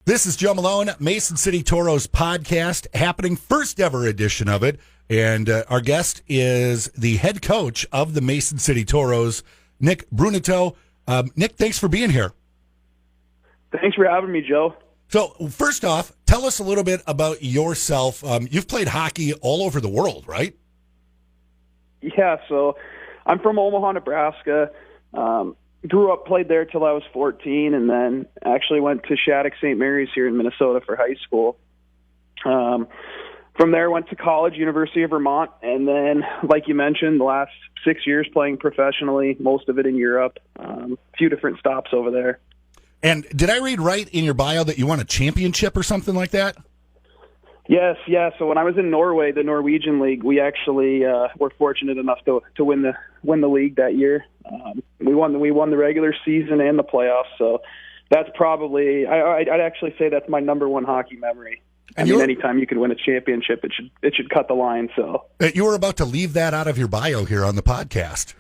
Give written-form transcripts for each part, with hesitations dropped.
This is Joe Malone, Mason City Toros podcast, happening first ever edition of it. And our guest is the head coach of the Mason City Toros, Nick Bruneteau. Nick, thanks for being here. Thanks for having me, Joe. So first off, tell us a little bit about yourself. You've played hockey all over the world, right? Yeah, so I'm from Omaha, Nebraska. Grew up, played there till I was 14, and then actually went to Shattuck St. Mary's here in Minnesota for high school. From there, went to college, University of Vermont, and then, like you mentioned, the last 6 years playing professionally, most of it in Europe, a few different stops over there. And did I read right in your bio that you won a championship or something like that? Yes, yeah. So when I was in Norway, the Norwegian league, we actually were fortunate enough to win the league that year. We won the regular season and the playoffs. So that's probably I'd actually say that's my number one hockey memory. And anytime you can win a championship, it should cut the line. So you were about to leave that out of your bio here on the podcast.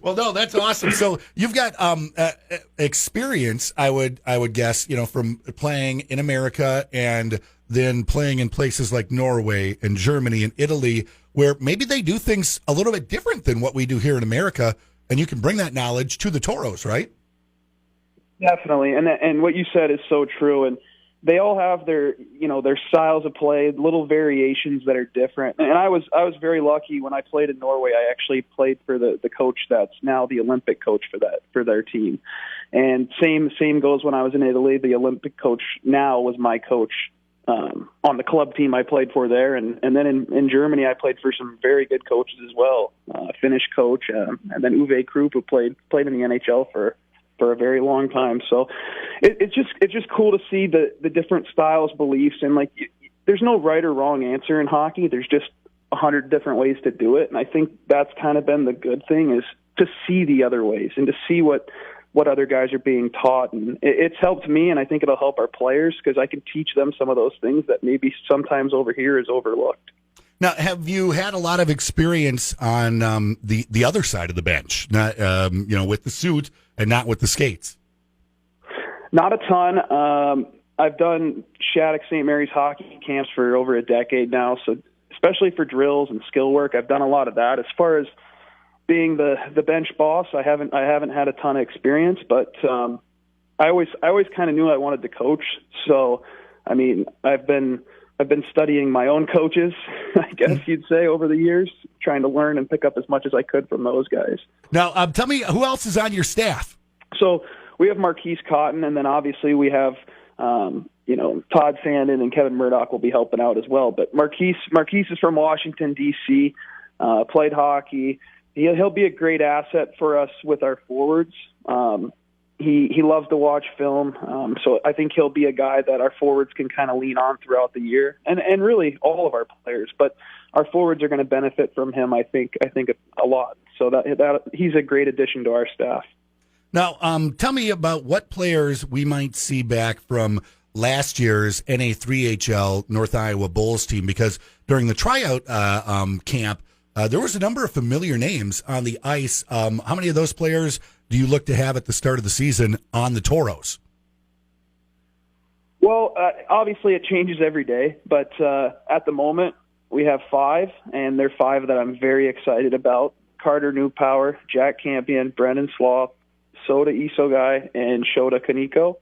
Well, no, that's awesome. So you've got experience, I would guess, from playing in America and then playing in places like Norway and Germany and Italy, where maybe they do things a little bit different than what we do here in America, and you can bring that knowledge to the Toros, right? Definitely, and what you said is so true. And they all have their styles of play, little variations that are different. And I was very lucky when I played in Norway. I actually played for the coach that's now the Olympic coach for their team. And same goes when I was in Italy. The Olympic coach now was my coach on the club team I played for there. And then in Germany, I played for some very good coaches as well. Finnish coach, and then Uwe Krupp, who played in the NHL for a very long time. So it's just cool to see the different styles, beliefs, and there's no right or wrong answer in hockey. There's just 100 different ways to do it. And I think that's kind of been the good thing, is to see the other ways and to see what other guys are being taught. And it's helped me, and I think it'll help our players, because I can teach them some of those things that maybe sometimes over here is overlooked. Now, have you had a lot of experience on the other side of the bench, not with the suit and not with the skates? Not a ton. I've done Shattuck St. Mary's hockey camps for over a decade now, so especially for drills and skill work, I've done a lot of that. As far as being the bench boss, I haven't had a ton of experience, but I always kind of knew I wanted to coach. So, I mean, I've been studying my own coaches, I guess you'd say, over the years, trying to learn and pick up as much as I could from those guys. Now, tell me, who else is on your staff? So we have Marquise Cotton, and then obviously we have, Todd Sandin and Kevin Murdoch will be helping out as well. But Marquise is from Washington, D.C., played hockey. He'll be a great asset for us with our forwards. He loves to watch film, so I think he'll be a guy that our forwards can kind of lean on throughout the year, and really all of our players. But our forwards are going to benefit from him, I think a lot. So that he's a great addition to our staff. Now, tell me about what players we might see back from last year's NA3HL North Iowa Bulls team, because during the tryout camp, there was a number of familiar names on the ice. How many of those players do you look to have at the start of the season on the Toros? Well, obviously it changes every day, but at the moment we have 5, and they're 5 that I'm very excited about. Carter Newpower, Jack Campion, Brendan Sloth, Soda Isogai, and Shota Kaneko.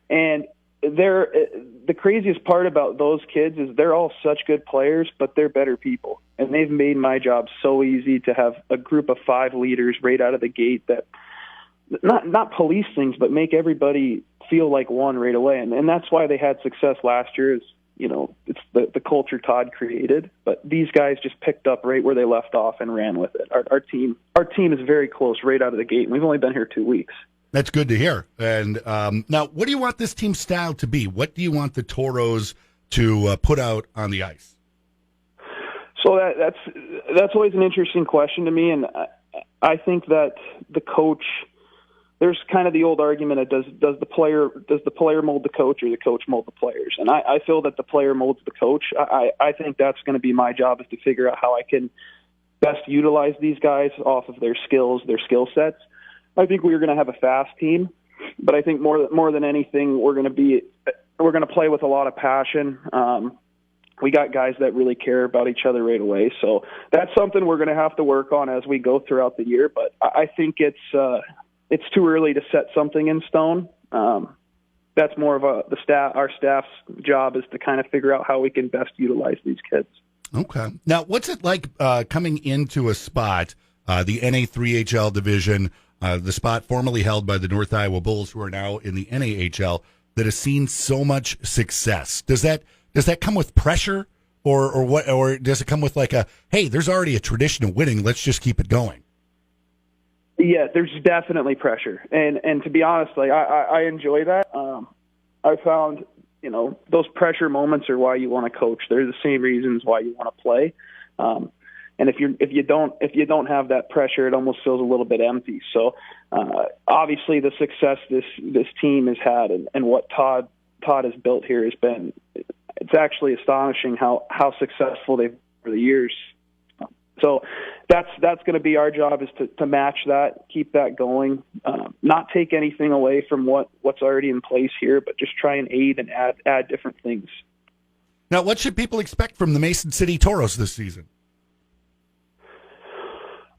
And the craziest part about those kids is they're all such good players, but they're better people. And they've made my job so easy to have a group of 5 leaders right out of the gate that not police things, but make everybody feel like one right away. And that's why they had success last year, is, it's the culture Todd created. But these guys just picked up right where they left off and ran with it. Our team is very close right out of the gate, and we've only been here 2 weeks. That's good to hear. And now, what do you want this team style to be? What do you want the Toros to put out on the ice? So that's always an interesting question to me, and I think that the coach. There's kind of the old argument of does the player mold the coach, or the coach mold the players? And I feel that the player molds the coach. I think that's going to be my job, is to figure out how I can best utilize these guys off of their skills, their skill sets. I think we're going to have a fast team. But I think more than anything, we're going to play with a lot of passion. We got guys that really care about each other right away. So that's something we're going to have to work on as we go throughout the year. But I think it's too early to set something in stone. That's more of our staff's job is to kind of figure out how we can best utilize these kids. Okay. Now, what's it like coming into a spot, the NA3HL division, the spot formerly held by the North Iowa Bulls, who are now in the NAHL, that has seen so much success? Does that come with pressure, or what? Or does it come with like hey, there's already a tradition of winning, let's just keep it going? Yeah, there's definitely pressure, and to be honest, like I enjoy that. I found those pressure moments are why you want to coach. They're the same reasons why you want to play. And if you don't have that pressure, it almost feels a little bit empty. So obviously, the success this team has had and what Todd has built here has been. It's actually astonishing how successful they've been over the years. So that's going to be our job, is to match that, keep that going, not take anything away from what's already in place here, but just try and aid and add different things. Now, what should people expect from the Mason City Toros this season?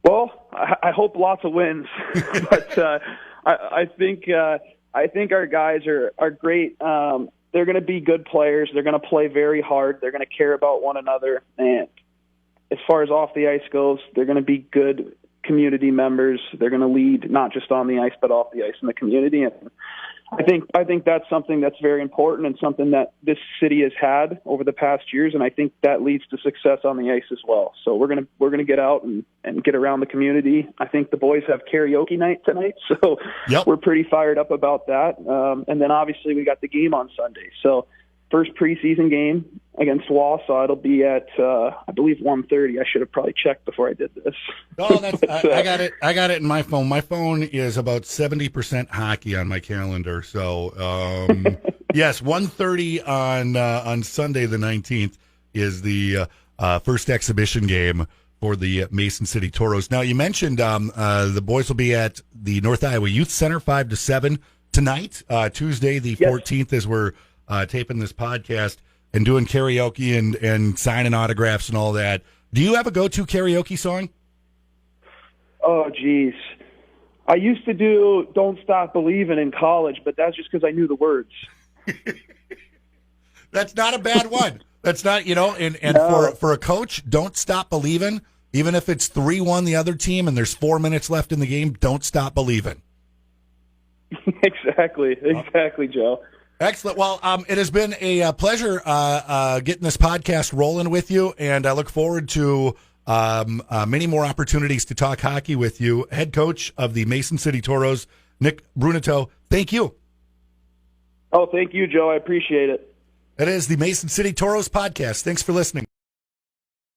Well, I hope lots of wins, but I think our guys are great. They're going to be good players. They're going to play very hard. They're going to care about one another. And as far as off the ice goes, they're going to be good community members. They're going to lead not just on the ice, but off the ice in the community. And I think that's something that's very important and something that this city has had over the past years. And I think that leads to success on the ice as well. So we're going to get out and get around the community. I think the boys have karaoke night tonight, so Yep. We're pretty fired up about that. And then obviously we got the game on Sunday. So first preseason game against Wausau. It'll be at I believe 1:30. I should have probably checked before I did this. Oh, I got it. I got it in my phone. My phone is about 70% hockey on my calendar. So yes, 1:30 on Sunday the 19th is the first exhibition game for the Mason City Toros. Now, you mentioned the boys will be at the North Iowa Youth Center 5 to 7 tonight, Tuesday the 14th, as we're taping this podcast and doing karaoke and signing autographs and all that. Do you have a go-to karaoke song? Oh, geez. I used to do Don't Stop Believin' in college, but that's just because I knew the words. That's not a bad one. That's not, and no. for a coach, Don't Stop Believin', even if it's 3-1 the other team and there's 4 minutes left in the game, don't stop believing. Exactly, Joe. Excellent. Well, it has been a pleasure getting this podcast rolling with you, and I look forward to many more opportunities to talk hockey with you. Head coach of the Mason City Toros, Nick Bruneteau, thank you. Oh, thank you, Joe. I appreciate it. That is the Mason City Toros podcast. Thanks for listening.